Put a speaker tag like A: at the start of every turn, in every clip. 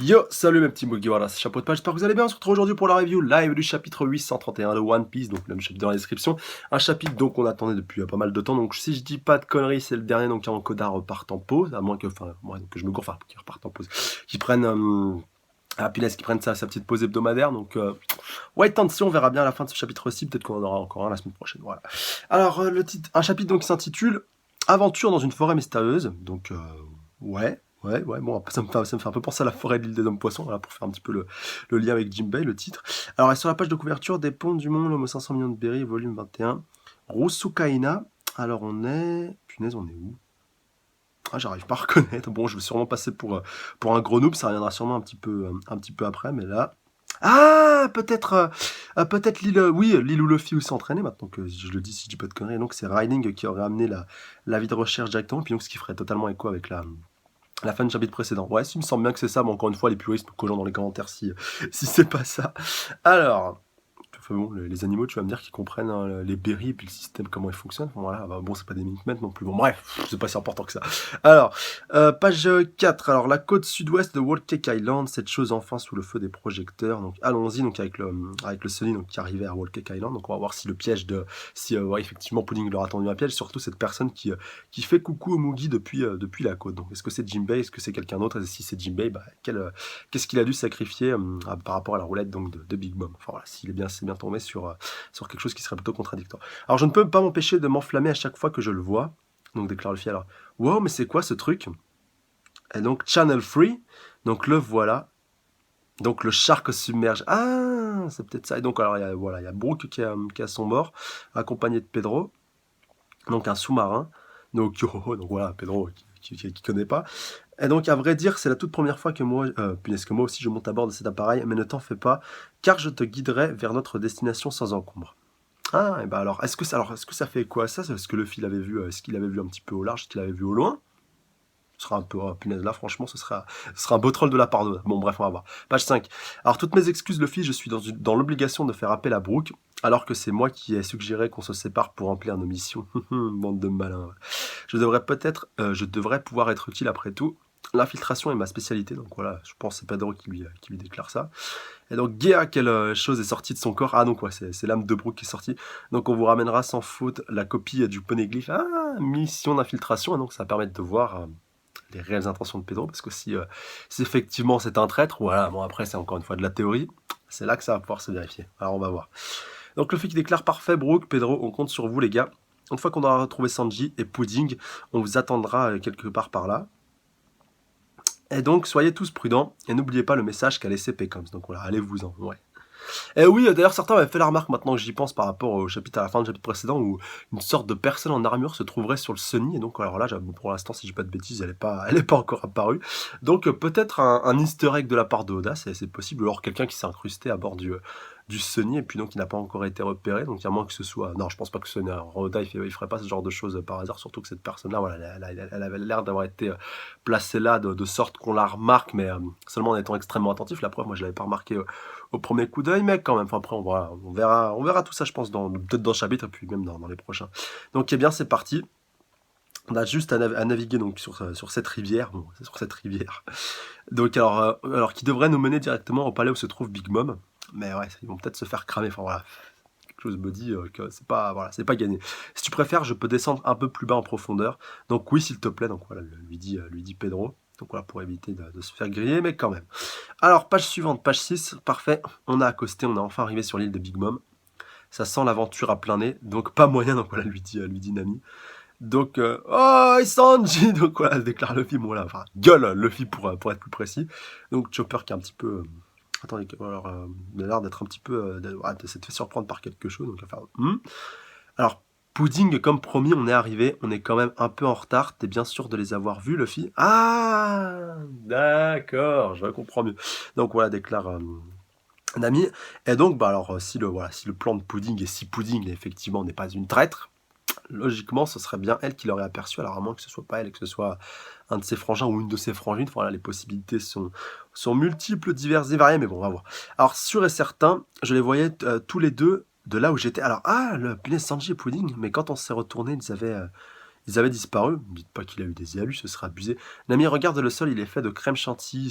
A: Yo, salut mes petits Mugi, voilà, c'est Chapeau de Page, j'espère que vous allez bien. On se retrouve aujourd'hui pour la review live du chapitre 831 de One Piece, donc le même chapitre dans la description. Un chapitre donc on attendait depuis pas mal de temps, donc si je dis pas de conneries, c'est le dernier donc qui en Koda repart en pause, à moins que, que je me gourre, qu'ils repartent en pause, qu'ils prennent, punaise, qu'ils prennent sa petite pause hebdomadaire, donc ouais, attention, on verra bien à la fin de ce chapitre-ci, peut-être qu'on en aura encore un la semaine prochaine, voilà. Alors, le titre, un chapitre donc qui s'intitule Aventure dans une forêt mystérieuse, donc ouais, bon, après, ça me fait un peu penser à la forêt de l'île des hommes poissons, voilà, pour faire un petit peu le lien avec Jinbei, le titre. Alors, sur la page de couverture, Des ponts du monde, l'homme aux 500 millions de berries, volume 21, Rusukaina. Alors, punaise, on est où? Ah, j'arrive pas à reconnaître. Bon, je vais sûrement passer pour un gros noob, ça reviendra sûrement un petit peu après, mais là... Ah, peut-être l'île, oui, l'île où Luffy où s'est entraîné, maintenant que je le dis, si je dis pas de conneries. Donc, c'est Riding qui aurait amené la vie de recherche directement, puis donc ce qui ferait totalement écho avec la fin du chapitre précédent. Ouais, il me semble bien que c'est ça, mais encore une fois, les puristes, aux gens dans les commentaires si c'est pas ça. Alors, bon, les animaux, tu vas me dire qu'ils comprennent hein, les berries et puis le système, comment il fonctionne. Voilà, bon, c'est pas des Minute non plus. Bon, bref, c'est pas si important que ça. Alors, page 4. Alors, la côte sud-ouest de Whole Cake Island, cette chose enfin sous le feu des projecteurs. Donc, allons-y, donc avec le Sunny donc, qui arrivait à Whole Cake Island. Donc, on va voir si le piège ouais, effectivement, Pudding leur a tendu un piège. Surtout cette personne qui fait coucou au Mugi depuis la côte. Donc, est-ce que c'est Jinbei? Est-ce que c'est quelqu'un d'autre? Et si c'est Jinbei, bah, qu'est-ce qu'il a dû sacrifier par rapport à la roulette donc, de Big Mom? Enfin, voilà, s'il est bien tombé sur quelque chose qui serait plutôt contradictoire. Alors, je ne peux pas m'empêcher de m'enflammer à chaque fois que je le vois. Donc, déclare le fier. Alors, wow, mais c'est quoi ce truc? Et donc, Channel Free. Donc, le voilà. Donc, le shark submerge. Ah, c'est peut-être ça. Et donc, alors, il y a Brooke qui est à son bord, accompagné de Pedro. Donc, un sous-marin. Donc, donc voilà, Pedro qui connaît pas. Et donc, à vrai dire, c'est la toute première fois que punaise, que moi aussi je monte à bord de cet appareil, mais ne t'en fais pas, car je te guiderai vers notre destination sans encombre. Ah, et bah alors, est-ce que ça fait quoi ça? Est-ce que Luffy l'avait vu, est-ce qu'il avait vu un petit peu au large, est-ce qu'il avait vu au loin? Ce sera un peu, punaise, là, franchement, ce sera un beau troll de la part d'Oda. Bon, bref, on va voir. Page 5. Alors, toutes mes excuses, Luffy, je suis dans l'obligation de faire appel à Brooke, alors que c'est moi qui ai suggéré qu'on se sépare pour remplir nos missions. Bande de malins. Je devrais pouvoir être utile après tout. L'infiltration est ma spécialité, donc voilà, je pense que c'est Pedro qui lui déclare ça. Et donc, Gea, quelle chose est sortie de son corps? Ah, donc, ouais, c'est l'âme de Brooke qui est sortie. Donc, on vous ramènera sans faute la copie du poneglyphe. Ah, mission d'infiltration, et donc ça va permettre de voir les réelles intentions de Pedro, parce que si effectivement c'est un traître, voilà, bon, après, c'est encore une fois de la théorie, c'est là que ça va pouvoir se vérifier. Alors, on va voir. Donc, le fait qui déclare parfait, Brooke, Pedro, on compte sur vous, les gars. Une fois qu'on aura retrouvé Sanji et Pudding, on vous attendra quelque part par là. Et donc, soyez tous prudents et n'oubliez pas le message qu'a laissé Pecoms. Donc voilà, allez-vous-en, ouais. Et oui, d'ailleurs, certains avaient fait la remarque maintenant que j'y pense par rapport au chapitre à la fin du chapitre précédent où une sorte de personne en armure se trouverait sur le Sunny. Et donc, alors là, j'avoue, pour l'instant, si je dis pas de bêtises, elle est pas encore apparue. Donc, peut-être un easter egg de la part de Oda, c'est possible. Ou alors quelqu'un qui s'est incrusté à bord du Sunny et puis donc il n'a pas encore été repéré. Donc, il y a moins que ce soit. Non, je pense pas que ce soit. Oda, il ferait pas ce genre de choses par hasard, surtout que cette personne-là, voilà, elle avait l'air d'avoir été placée là de sorte qu'on la remarque, mais seulement en étant extrêmement attentif. La preuve, moi, je l'avais pas remarqué au premier coup d'œil, mais quand même, enfin, après on verra tout ça, je pense, peut-être dans le chapitre, et puis même dans les prochains. Donc, eh bien, c'est parti. On a juste à naviguer donc sur cette rivière, bon, c'est sur cette rivière. Donc, alors qui devrait nous mener directement au palais où se trouve Big Mom. Mais ouais, ils vont peut-être se faire cramer. Enfin voilà, quelque chose me dit que c'est pas gagné. Si tu préfères, je peux descendre un peu plus bas en profondeur. Donc oui, s'il te plaît. Donc voilà, lui dit Pedro. Donc voilà, pour éviter de se faire griller, mais quand même. Alors, page suivante, page 6, parfait. On a accosté, on est enfin arrivé sur l'île de Big Mom. Ça sent l'aventure à plein nez, donc pas moyen, donc voilà, lui dit Nami. Donc, oh, Sanji. Donc voilà, déclare Luffy, bon voilà, enfin, gueule Luffy pour être plus précis. Donc Chopper qui est un petit peu... attendez, alors, il a l'air d'être un petit peu... de s'être fait surprendre par quelque chose, donc enfin... Alors, Pudding, comme promis, on est arrivé, on est quand même un peu en retard, t'es bien sûr de les avoir vus, Luffy? Ah, d'accord, je comprends mieux. Donc voilà, déclare Nami. Et donc, bah alors, si le plan de Pudding, et si Pudding, effectivement, n'est pas une traître, logiquement, ce serait bien elle qui l'aurait aperçu, alors à moins que ce soit pas elle, et que ce soit un de ses frangins ou une de ses frangines. Voilà, les possibilités sont multiples, diverses et variées, mais bon, on va voir. Alors, sûr et certain, je les voyais tous les deux de là où j'étais. Alors, le punaise, Sanji et Pudding, mais quand on s'est retourné, Ils avaient disparu. Ne me dites pas qu'il a eu des hialus, ce serait abusé. Nami, regarde le sol, il est fait de crème chantilly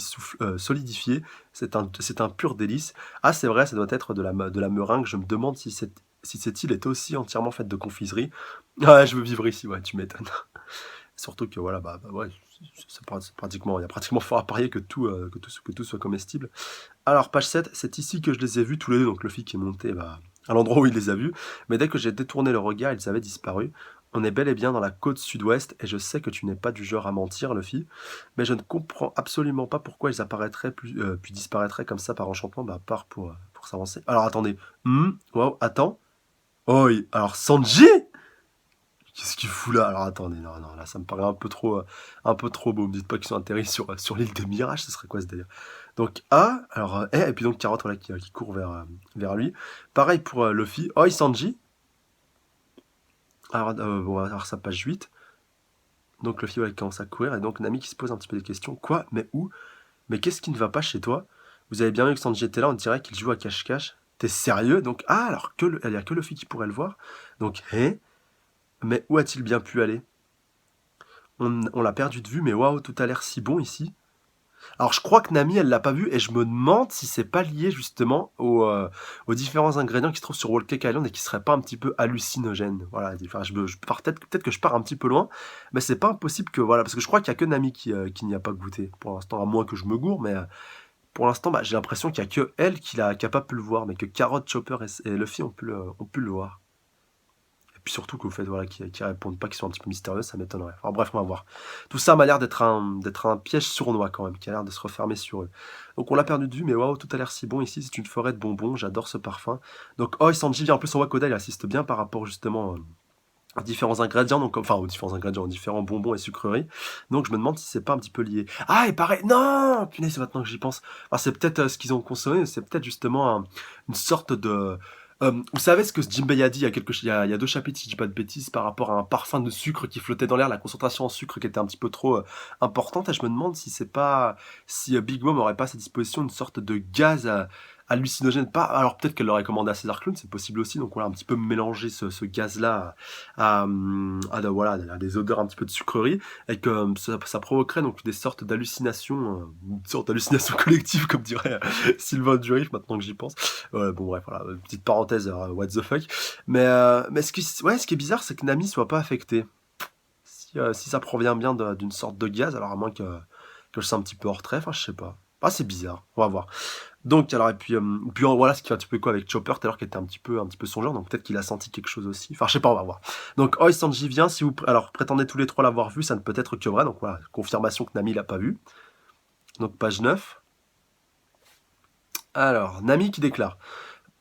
A: solidifiée. C'est un pur délice. Ah, c'est vrai, ça doit être de la meringue. Je me demande si cette île est aussi entièrement faite de confiserie. Ouais, je veux vivre ici, ouais, tu m'étonnes. Surtout que voilà, ouais, c'est pratiquement, il y a pratiquement fort à parier que tout soit comestible. Alors, page 7, c'est ici que je les ai vus tous les deux, donc Luffy qui est monté à l'endroit où il les a vus. Mais dès que j'ai détourné le regard, ils avaient disparu. On est bel et bien dans la côte sud-ouest, et je sais que tu n'es pas du genre à mentir, Luffy, mais je ne comprends absolument pas pourquoi ils apparaîtraient puis disparaîtraient comme ça par enchantement, à part pour s'avancer. Alors attendez, wow, attends. Oh, alors Sanji? Qu'est-ce qu'il fout là? Alors attendez, non, non, là ça me paraît un peu trop beau. Me dites pas qu'ils sont atterris sur l'île des Mirages, ce serait quoi ce délire? Donc A, alors et puis donc Carotte voilà, qui court vers lui. Pareil pour Luffy. Oi Sanji. Alors, bon, on va voir sa page 8. Donc Luffy voilà, qui commence à courir et donc Nami qui se pose un petit peu des questions. Quoi? Mais où? Mais qu'est-ce qui ne va pas chez toi? Vous avez bien vu que Sanji était là, on dirait qu'il joue à cache-cache. T'es sérieux? Donc, ah, alors il y a que Luffy qui pourrait le voir. Donc, mais où a-t-il bien pu aller? On l'a perdu de vue, mais waouh, tout a l'air si bon ici. Alors je crois que Nami, elle l'a pas vu, et je me demande si c'est pas lié justement aux différents ingrédients qui se trouvent sur Whole Cake Island et qui seraient pas un petit peu hallucinogènes. Voilà, enfin, je pars peut-être que je pars un petit peu loin, mais c'est pas impossible que voilà, parce que je crois qu'il y a que Nami qui n'y a pas goûté pour l'instant, à moins que je me gourre, mais pour l'instant, j'ai l'impression qu'il y a que elle qui a pas pu le voir, mais que Carrot, Chopper et Luffy ont pu le voir. Et puis surtout qu'au fait, voilà, qu'ils répondent pas, qu'ils sont un petit peu mystérieux, ça m'étonnerait. Enfin bref, on va voir. Tout ça m'a l'air d'être un piège sournois quand même, qui a l'air de se refermer sur eux. Donc on l'a perdu de vue, mais waouh, tout a l'air si bon ici, c'est une forêt de bonbons, j'adore ce parfum. Donc Oi Sanji vient en plus, on voit qu'Oda il assiste bien par rapport justement aux différents ingrédients, donc enfin aux différents ingrédients, aux différents bonbons et sucreries. Donc je me demande si c'est pas un petit peu lié. Ah, et pareil, non, punaise, c'est maintenant que j'y pense. Alors c'est peut-être ce qu'ils ont consommé, c'est peut-être justement une sorte de vous savez ce que Jinbei a dit il y a 2 chapitres, si je dis pas de bêtises, par rapport à un parfum de sucre qui flottait dans l'air, la concentration en sucre qui était un petit peu trop importante, et je me demande si Big Mom aurait pas à sa disposition une sorte de gaz hallucinogène. Pas, alors peut-être qu'elle l'aurait commandé à César Clown, c'est possible aussi, donc voilà, un petit peu mélanger ce gaz-là voilà, à des odeurs un petit peu de sucrerie, et que ça provoquerait donc des sortes d'hallucinations, une sorte d'hallucination collective, comme dirait Sylvain Durif, maintenant que j'y pense. Bon bref, voilà, petite parenthèse, what the fuck. Mais ce qui est bizarre, c'est que Nami soit pas affectée. Si ça provient bien d'une sorte de gaz, alors à moins que je sois un petit peu hors trait, enfin je sais pas. Ah c'est bizarre, on va voir. Donc alors et puis voilà ce qui fait un petit peu quoi avec Chopper tout à l'heure qui était un petit peu songeur, donc peut-être qu'il a senti quelque chose aussi. Enfin je sais pas, on va voir. Donc Oi Sanji vient, si vous alors prétendez tous les trois l'avoir vu, ça ne peut être que vrai, donc voilà, confirmation que Nami l'a pas vu. Donc page 9. Alors, Nami qui déclare.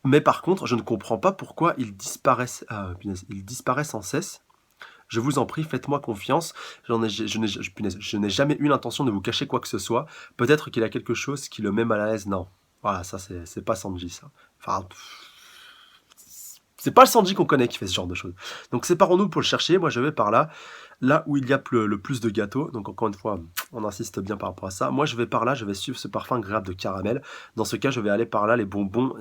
A: Mais par contre, je ne comprends pas pourquoi il disparaît sans cesse. Je vous en prie, faites-moi confiance. Je n'ai jamais eu l'intention de vous cacher quoi que ce soit. Peut-être qu'il y a quelque chose qui le met mal à l'aise. Non. Voilà, ça, c'est pas Sanji, ça. Enfin, c'est pas le Sanji qu'on connaît qui fait ce genre de choses. Donc séparons-nous pour le chercher. Moi, je vais par là. Là où il y a le plus de gâteaux. Donc encore une fois, on insiste bien par rapport à ça. Moi, je vais par là. Je vais suivre ce parfum agréable de caramel. Dans ce cas, je vais aller par là. Les bonbons,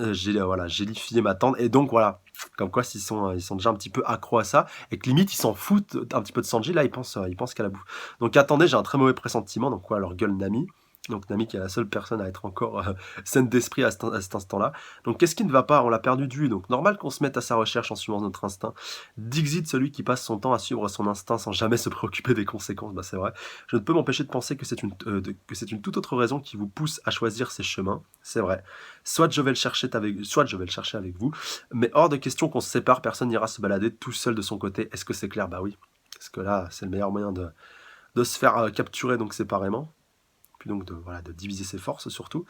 A: voilà, gélifiés m'attendent. Et donc, voilà. Comme quoi, ils sont déjà un petit peu accros à ça. Et que limite, ils s'en foutent un petit peu de Sanji. Là, ils pensent qu'à la bouffe. Donc attendez, j'ai un très mauvais pressentiment. Donc quoi, leur gueule Nami. Donc Nami qui est la seule personne à être encore saine d'esprit à cet instant-là. Donc qu'est-ce qui ne va pas? On l'a perdu de vue. Donc normal qu'on se mette à sa recherche en suivant notre instinct. Dixit, celui qui passe son temps à suivre son instinct sans jamais se préoccuper des conséquences. Bah c'est vrai. Je ne peux m'empêcher de penser que c'est une toute autre raison qui vous pousse à choisir ces chemins. C'est vrai. Soit je vais le chercher avec vous. Mais hors de question qu'on se sépare. Personne n'ira se balader tout seul de son côté. Est-ce que c'est clair? Bah oui. Parce que là, c'est le meilleur moyen de se faire capturer donc séparément. Puis donc voilà, de diviser ses forces surtout.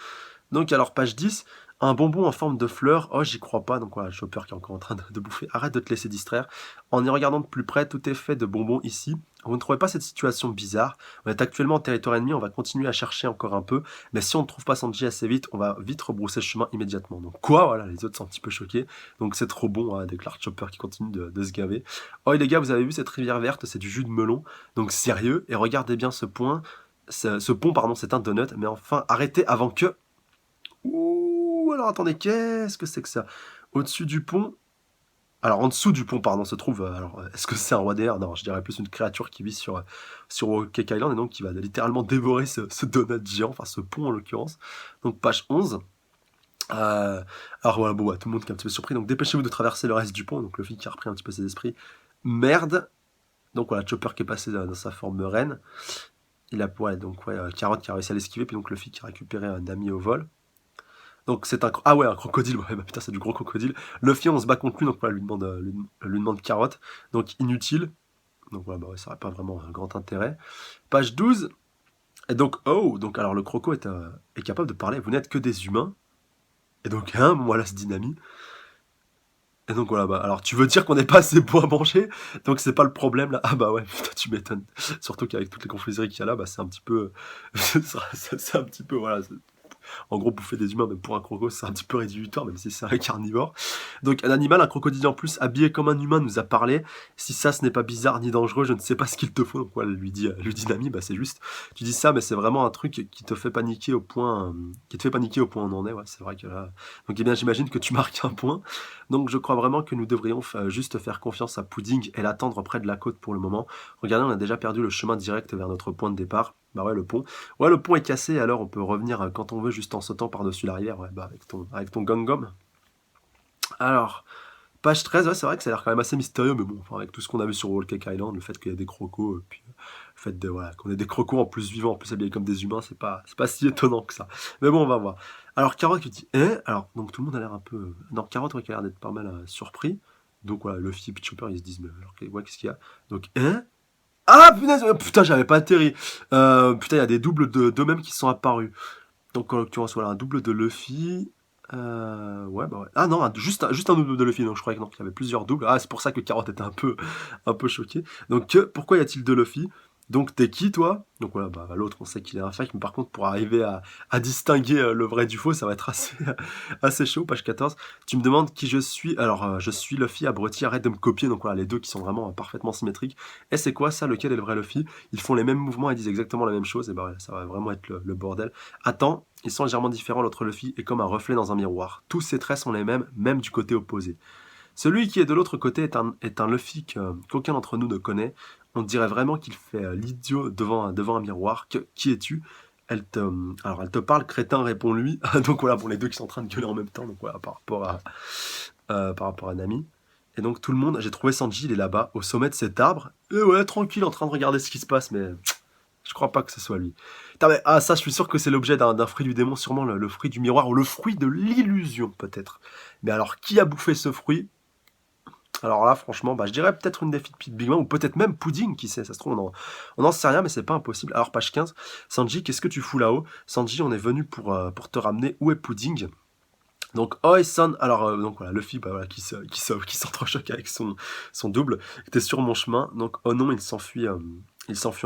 A: Donc alors page 10, un bonbon en forme de fleur, oh j'y crois pas, donc voilà, Chopper qui est encore en train de bouffer, arrête de te laisser distraire. En y regardant de plus près, tout est fait de bonbons ici. Vous ne trouvez pas cette situation bizarre? On est actuellement en territoire ennemi, on va continuer à chercher encore un peu, mais si on ne trouve pas Sanji assez vite, on va vite rebrousser le chemin immédiatement. Donc quoi? Voilà, les autres sont un petit peu choqués, donc c'est trop bon, hein, déclare Chopper qui continue de se gaver. Oh les gars, vous avez vu cette rivière verte, c'est du jus de melon, donc sérieux, et regardez bien ce pont, pardon, c'est un donut, mais enfin, arrêtez avant que... Ouh, alors attendez, qu'est-ce que c'est que ça? Au-dessus du pont... Alors en dessous du pont, pardon, se trouve, alors, est-ce que c'est un roi des airs? Non, je dirais plus une créature qui vit sur Cake Island et donc qui va littéralement dévorer ce donut géant, enfin ce pont en l'occurrence. Donc page 11. Alors voilà, bon, tout le monde qui est un petit peu surpris, donc dépêchez-vous de traverser le reste du pont, donc le flic qui a repris un petit peu ses esprits. Merde! Donc voilà, Chopper qui est passé dans sa forme reine. Il a, ouais, donc ouais, Carotte qui a réussi à l'esquiver, puis donc le flic qui a récupéré un ami au vol. Donc c'est un, ah ouais, un crocodile, ouais, bah putain, c'est du gros crocodile. Luffy, on se bat contre lui, donc voilà, lui demande Carotte. Donc inutile, donc voilà, bah ouais, ça n'aurait pas vraiment un grand intérêt. Page 12, et donc, oh, donc alors le croco est capable de parler, vous n'êtes que des humains. Et donc, hein, voilà ce dynamite. Et donc voilà, bah alors tu veux dire qu'on n'est pas assez beau à manger, donc c'est pas le problème là. Ah bah ouais, putain, tu m'étonnes. Surtout qu'avec toutes les confiseries qu'il y a là, bah c'est un petit peu. C'est un petit peu, voilà. En gros, bouffer des humains, même pour un croco, c'est un petit peu rédhibitoire, même si c'est un carnivore. Donc, un animal, un crocodile en plus, habillé comme un humain, nous a parlé. Si ça, ce n'est pas bizarre ni dangereux, je ne sais pas ce qu'il te faut. Donc, voilà, lui dit Nami, bah, c'est juste, tu dis ça, mais c'est vraiment un truc qui te fait paniquer au point, où on en est. Ouais, c'est vrai que là. Donc, eh bien, j'imagine que tu marques un point. Donc, je crois vraiment que nous devrions juste faire confiance à Pudding et l'attendre près de la côte pour le moment. Regardez, on a déjà perdu le chemin direct vers notre point de départ. Bah ouais, le pont. Ouais, le pont est cassé, alors on peut revenir quand on veut, juste en sautant par-dessus la rivière, ouais, bah avec ton gum-gum. Alors, page 13, ouais, c'est vrai que ça a l'air quand même assez mystérieux, mais bon, enfin, avec tout ce qu'on a vu sur Whole Cake Island, le fait qu'il y ait des crocos, puis le fait voilà, qu'on ait des crocos en plus vivants, en plus habillés comme des humains, c'est pas si étonnant que ça. Mais bon, on va voir. Alors, Carotte qui dit, alors, donc tout le monde a l'air un peu. Non, Carotte, ouais, qui a l'air d'être pas mal surpris. Donc voilà, Luffy et puis Chopper, ils se disent, mais alors, ouais, qu'est-ce qu'il y a? Donc, ah punaise, putain, j'avais pas atterri. Putain, il y a des doubles d'eux-mêmes qui sont apparus. Donc en l'occurrence, voilà, un double de Luffy. Ouais, bah ouais. Ah non, juste un double de Luffy, donc je croyais qu'il y avait plusieurs doubles. Ah, c'est pour ça que Carotte était un peu choqué. Donc pourquoi y a-t-il deux Luffy? Donc t'es qui toi? Donc voilà, bah l'autre on sait qu'il est un fake, mais par contre pour arriver à distinguer le vrai du faux, ça va être assez, assez chaud, page 14. Tu me demandes qui je suis. Alors je suis Luffy, abruti, arrête de me copier. Donc voilà, les deux qui sont vraiment parfaitement symétriques. Et c'est quoi ça? Lequel est le vrai Luffy? Ils font les mêmes mouvements et disent exactement la même chose, et bah ouais, ça va vraiment être le bordel. Attends, ils sont légèrement différents, l'autre Luffy est comme un reflet dans un miroir. Tous ses traits sont les mêmes, même du côté opposé. Celui qui est de l'autre côté est un Luffy qu'aucun d'entre nous ne connaît. On dirait vraiment qu'il fait l'idiot devant un miroir. Qui es-tu? Alors elle te parle, crétin, répond-lui. Donc voilà, bon, les deux qui sont en train de gueuler en même temps, donc voilà, par rapport à Nami. Et donc tout le monde, j'ai trouvé Sanji, il est là-bas, au sommet de cet arbre. Et ouais, tranquille, en train de regarder ce qui se passe, mais je crois pas que ce soit lui. Putain, mais, ah, ça, je suis sûr que c'est l'objet d'un fruit du démon, sûrement le fruit du miroir, ou le fruit de l'illusion, peut-être. Mais alors, qui a bouffé ce fruit? Alors là, franchement, bah, je dirais peut-être une des filles de Big Mom, ou peut-être même Pudding, qui sait, ça se trouve, on en sait rien, mais c'est pas impossible. Alors, page 15, Sanji, qu'est-ce que tu fous là-haut? Sanji, on est venu pour te ramener, où est Pudding? Donc, Oi-san, alors, donc voilà, Luffy, bah, voilà, qui s'entrechoque avec son double, était sur mon chemin, donc, oh non, il s'enfuit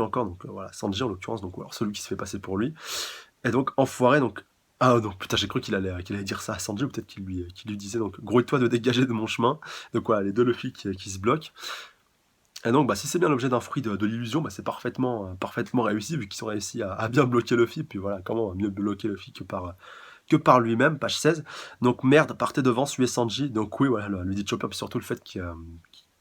A: encore, donc voilà, Sanji en l'occurrence, donc alors celui qui se fait passer pour lui, et donc, enfoiré, donc, ah non, putain, j'ai cru qu'il allait dire ça à Sanji, ou peut-être qu'il lui disait, donc, grouille-toi de dégager de mon chemin, donc voilà, les deux Luffy qui se bloquent, et donc, bah, si c'est bien l'objet d'un fruit de l'illusion, bah, c'est parfaitement réussi, vu qu'ils ont réussi à bien bloquer Luffy, puis voilà, comment mieux bloquer Luffy que par lui-même, page 16. Donc merde, partez devant, suivez Sanji. Donc oui, voilà, lui dit Chopper, puis surtout le fait qu'il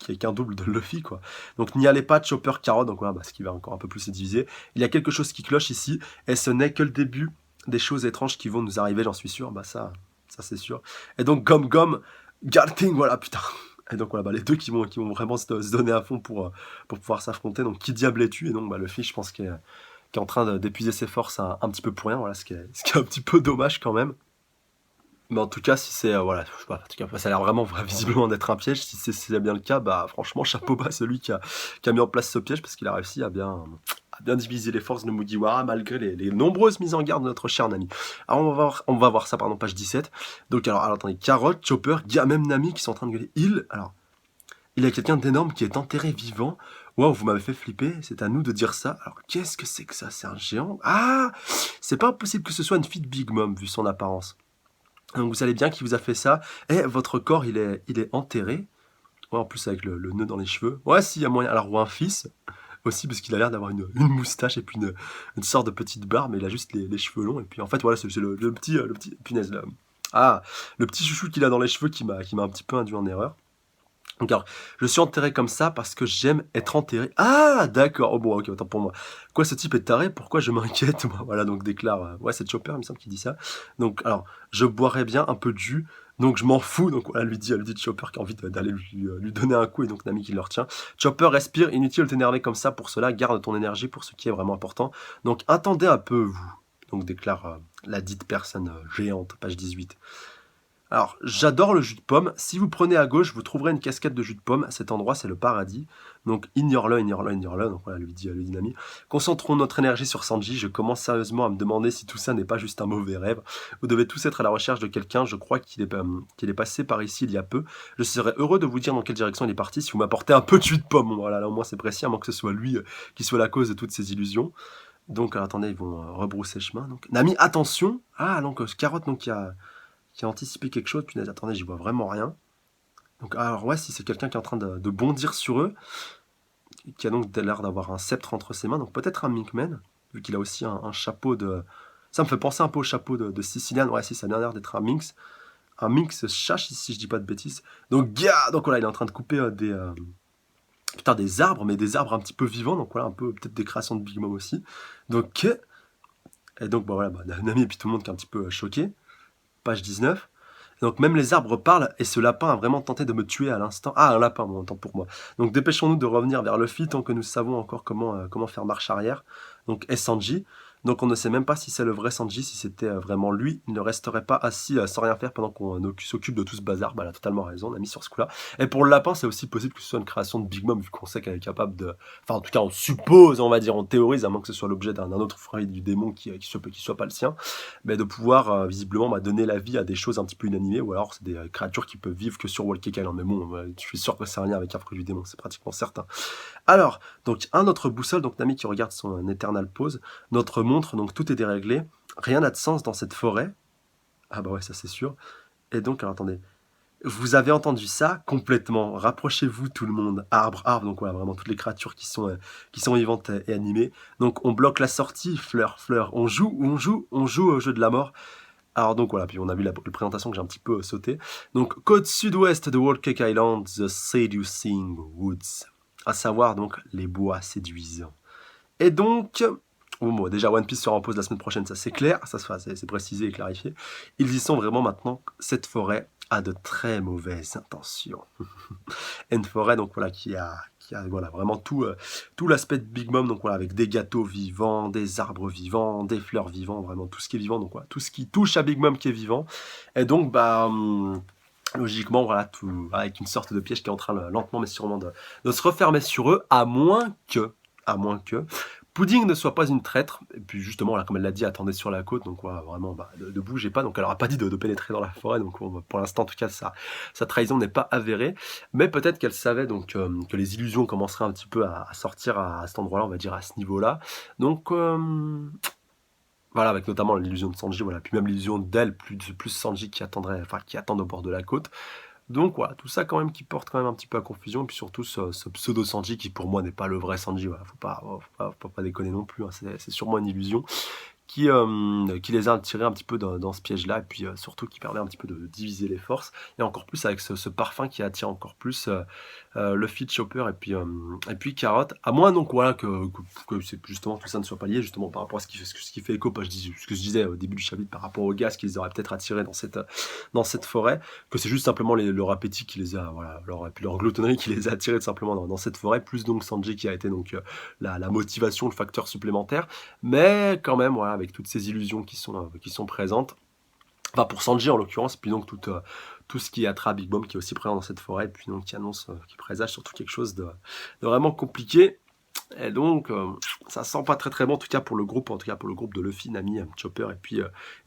A: y ait qu'un double de Luffy, quoi. Donc n'y allez pas, Chopper, Carotte, donc voilà, bah, ce qui va encore un peu plus se diviser. Il y a quelque chose qui cloche ici, et ce n'est que le début des choses étranges qui vont nous arriver, j'en suis sûr. Bah ça c'est sûr. Et donc Gom, Galting, voilà, putain. Et donc voilà, bah, les deux qui vont vraiment se donner à fond pour pouvoir s'affronter. Donc qui diable es-tu? Et donc bah, Luffy, je pense qui est en train d'épuiser ses forces un petit peu pour rien, voilà, ce qui est un petit peu dommage quand même. Mais en tout cas, si c'est voilà, je sais pas, en tout cas, ça a l'air vraiment visiblement d'être un piège. Si c'est bien le cas, bah franchement, chapeau bas à celui qui a mis en place ce piège parce qu'il a réussi à bien diviser les forces de Mugiwara malgré les nombreuses mises en garde de notre cher Nami. Alors on va voir ça, pardon, page 17. Donc alors attendez, Carotte, Chopper, même Nami qui sont en train de gueuler. Il y a quelqu'un d'énorme qui est enterré vivant. Waouh, vous m'avez fait flipper, c'est à nous de dire ça. Alors, qu'est-ce que c'est que ça? C'est un géant? Ah! C'est pas impossible que ce soit une fille de Big Mom, vu son apparence. Donc, vous savez bien qui vous a fait ça. Et votre corps, il est enterré. Ouais, en plus, avec le nœud dans les cheveux. Ouais, si, il y a moyen. Alors, ou un fils, aussi, parce qu'il a l'air d'avoir une moustache et puis une sorte de petite barbe, mais il a juste les cheveux longs. Et puis, en fait, voilà, c'est le petit, punaise, là. Ah, le petit chouchou qu'il a dans les cheveux qui m'a un petit peu induit en erreur. Donc alors, je suis enterré comme ça parce que j'aime être enterré. Ah d'accord, oh bon OK, autant pour moi. Quoi ce type est taré? Pourquoi je m'inquiète moi? Voilà donc déclare, ouais c'est Chopper il me semble qu'il dit ça. Donc alors, je boirais bien un peu de jus, donc je m'en fous, donc voilà elle lui dit Chopper qui a envie d'aller lui donner un coup et donc Nami qui le retient. Chopper respire, inutile de t'énerver comme ça pour cela, garde ton énergie pour ce qui est vraiment important. Donc attendez un peu vous, donc déclare, la dite personne, géante, page 18. Alors, j'adore le jus de pomme. Si vous prenez à gauche, vous trouverez une cascade de jus de pomme. À cet endroit, c'est le paradis. Donc, ignore-le, ignore-le, ignore-le. Donc, voilà, lui dit Nami. Concentrons notre énergie sur Sanji. Je commence sérieusement à me demander si tout ça n'est pas juste un mauvais rêve. Vous devez tous être à la recherche de quelqu'un. Je crois qu'il est passé par ici il y a peu. Je serais heureux de vous dire dans quelle direction il est parti si vous m'apportez un peu de jus de pomme. Bon, voilà, là au moins c'est précis, à moins que ce soit lui qui soit la cause de toutes ces illusions. Donc, alors, attendez, ils vont rebrousser chemin. Donc, Nami, attention. Ah, donc, Carotte, donc, qui a anticipé quelque chose. Punaise, attendez, j'y vois vraiment rien. Donc, alors, ouais, si c'est quelqu'un qui est en train de bondir sur eux, qui a donc l'air d'avoir un sceptre entre ses mains, donc peut-être un Minkman, vu qu'il a aussi un chapeau de. Ça me fait penser un peu au chapeau de Sicilian. Ouais, si, ça a l'air d'être un Minx. Un Minx chat, si je dis pas de bêtises. Donc, gars, donc voilà, il est en train de couper des arbres, mais des arbres un petit peu vivants. Donc voilà, un peu peut-être des créations de Big Mom aussi. Donc, et donc, bon, voilà, Nami et puis tout le monde qui est un petit peu choqué. Page 19. Donc même les arbres parlent et ce lapin a vraiment tenté de me tuer à l'instant. Ah, un lapin, bon, tant pour moi. Donc dépêchons-nous de revenir vers Luffy tant que nous savons encore comment faire marche arrière. Donc et Sanji. Donc on ne sait même pas si c'est le vrai Sanji, si c'était vraiment lui. Il ne resterait pas assis sans rien faire pendant qu'on s'occupe de tout ce bazar. Bah, elle a totalement raison, on a mis sur ce coup-là. Et pour le lapin, c'est aussi possible que ce soit une création de Big Mom, vu qu'on sait qu'elle est capable de... Enfin, en tout cas, on suppose, on va dire, on théorise, à moins que ce soit l'objet d'un autre fruit du démon qui soit pas le sien, mais de pouvoir visiblement donner la vie à des choses un petit peu inanimées, ou alors c'est des créatures qui peuvent vivre que sur Wall Cake Island. Mais bon, je suis sûr que c'est un lien avec un fruit du démon, c'est pratiquement certain. Alors, donc un autre boussole, donc Nami qui regarde son éternelle pause, notre montre, donc tout est déréglé, rien n'a de sens dans cette forêt. Ah bah ouais, ça c'est sûr. Et donc, alors attendez, vous avez entendu ça complètement. Rapprochez-vous tout le monde. Arbre, arbre, donc voilà, vraiment toutes les créatures qui sont vivantes et animées. Donc on bloque la sortie, fleur, fleur. On joue au jeu de la mort. Alors donc voilà, puis on a vu la présentation que j'ai un petit peu sauté. Donc côte sud-ouest de Whole Cake Island, the seducing woods. À savoir donc les bois séduisants. Et donc, bon, déjà One Piece sera en pause la semaine prochaine, ça c'est clair, c'est précisé et clarifié. Ils y sont vraiment maintenant. Cette forêt a de très mauvaises intentions. Et une forêt donc voilà qui a voilà vraiment tout l'aspect de Big Mom, donc voilà avec des gâteaux vivants, des arbres vivants, des fleurs vivantes, vraiment tout ce qui est vivant, donc voilà tout ce qui touche à Big Mom qui est vivant. Et donc logiquement, voilà, tout, avec une sorte de piège qui est en train lentement mais sûrement de se refermer sur eux, à moins que Pudding ne soit pas une traître, et puis justement, là, comme elle l'a dit, attendez sur la côte, donc voilà, vraiment, ne bougez pas, donc elle n'aura pas dit de pénétrer dans la forêt, donc pour l'instant, en tout cas, sa trahison n'est pas avérée, mais peut-être qu'elle savait donc que les illusions commenceraient un petit peu à sortir à cet endroit-là, on va dire à ce niveau-là, donc voilà, avec notamment l'illusion de Sanji, voilà, puis même l'illusion d'elle, plus Sanji qui attendrait, enfin qui attend au bord de la côte, donc voilà, tout ça quand même qui porte quand même un petit peu à confusion, et puis surtout ce pseudo Sanji qui pour moi n'est pas le vrai Sanji, voilà, faut pas déconner non plus, hein, c'est sûrement une illusion qui les a attirés un petit peu dans ce piège-là, et puis surtout qui permet un petit peu de diviser les forces, et encore plus avec ce parfum qui attire encore plus Luffy, Chopper et puis Carotte, à moins donc voilà que c'est justement tout ça ne soit pas lié justement par rapport à ce qui fait écho, ce que je disais au début du chapitre par rapport au gaz qui les aurait peut-être attirés dans cette forêt, que c'est juste simplement leur appétit qui les a, voilà, et puis leur gloutonnerie qui les a attirés tout simplement dans cette forêt, plus donc Sanji qui a été donc la motivation, le facteur supplémentaire, mais quand même voilà, avec toutes ces illusions qui sont présentes, enfin pour Sanji en l'occurrence, puis donc tout ce qui attrape Big Mom qui est aussi présent dans cette forêt, et puis donc qui présage surtout quelque chose de vraiment compliqué. Et donc, ça sent pas très très bon, en tout cas pour le groupe de Luffy, Nami, Chopper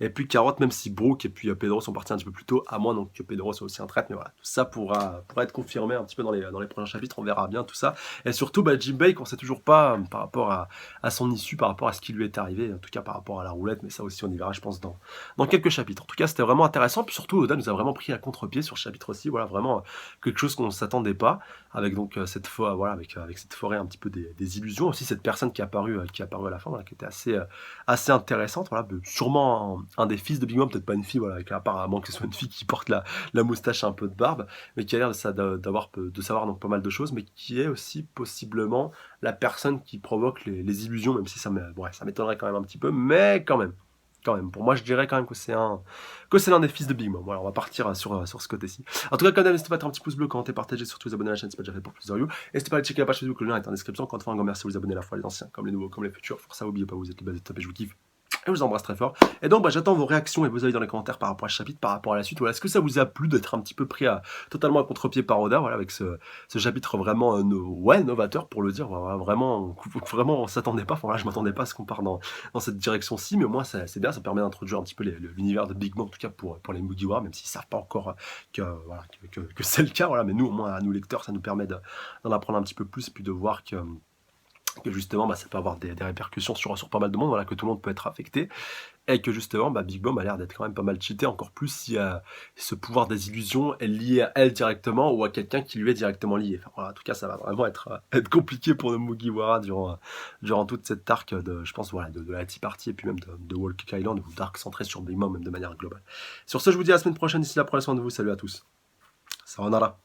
A: et puis Carotte, même si Brook et puis Pedro sont partis un petit peu plus tôt, à moins donc que Pedro soit aussi un traître, mais voilà, tout ça pourra être confirmé un petit peu dans les prochains chapitres, on verra bien tout ça. Et surtout, Jinbei, qu'on sait toujours pas par rapport à son issue, par rapport à ce qui lui est arrivé, en tout cas par rapport à la roulette, mais ça aussi on y verra, je pense, dans quelques chapitres. En tout cas, c'était vraiment intéressant, puis surtout, Oda nous a vraiment pris à contre-pied sur ce chapitre aussi, voilà, vraiment quelque chose qu'on ne s'attendait pas, avec donc cette fois, voilà, avec cette forêt un petit peu des les illusions. Aussi cette personne qui est apparue à la fin, voilà, qui était assez intéressante, voilà, sûrement un des fils de Big Mom, peut-être pas une fille, voilà, avec apparemment que ce soit une fille qui porte la moustache et un peu de barbe, mais qui a l'air de savoir donc pas mal de choses, mais qui est aussi possiblement la personne qui provoque les illusions, même si ça m'étonnerait quand même un petit peu, mais quand même. Quand même, pour moi, je dirais quand même que c'est l'un des fils de Big Mom. Voilà, on va partir sur ce côté-ci. En tout cas, quand même, n'hésitez pas à mettre un petit pouce bleu, commenter, partager, surtout vous abonner à la chaîne si ce n'est pas déjà fait pour plus de reviews. N'hésitez pas à aller checker la page Facebook, le lien est en description. Quand on fait un grand merci à vous abonner à la fois les anciens, comme les nouveaux, comme les futurs. Pour ça, n'oubliez pas, vous êtes les bases de top et je vous kiffe. Et je vous embrasse très fort. Et donc, j'attends vos réactions et vos avis dans les commentaires par rapport à ce chapitre, par rapport à la suite. Voilà, est-ce que ça vous a plu d'être un petit peu pris totalement à contre-pied par Oda, voilà, avec ce chapitre vraiment novateur pour le dire. Voilà, vraiment, on s'attendait pas. Enfin, là, je m'attendais pas à ce qu'on part dans cette direction-ci, mais au moins, c'est bien. Ça permet d'introduire un petit peu l'univers de Big Mom, en tout cas pour les Mugiwara, même s'ils savent pas encore que c'est le cas. Voilà, mais nous, au moins, à nous lecteurs, ça nous permet d'en apprendre un petit peu plus, puis de voir que justement ça peut avoir des répercussions sur pas mal de monde, voilà, que tout le monde peut être affecté, et que justement Big Mom a l'air d'être quand même pas mal cheaté, encore plus si ce pouvoir des illusions est lié à elle directement ou à quelqu'un qui lui est directement lié. Enfin, voilà, en tout cas ça va vraiment être compliqué pour nos Mugiwara durant toute cette arc je pense, voilà, de la Tea Party et puis même de Whole Cake Island, ou d'arc centré sur Big Mom même de manière globale. Sur ce, je vous dis à la semaine prochaine, d'ici là prenez soin de vous, salut à tous, sayonara.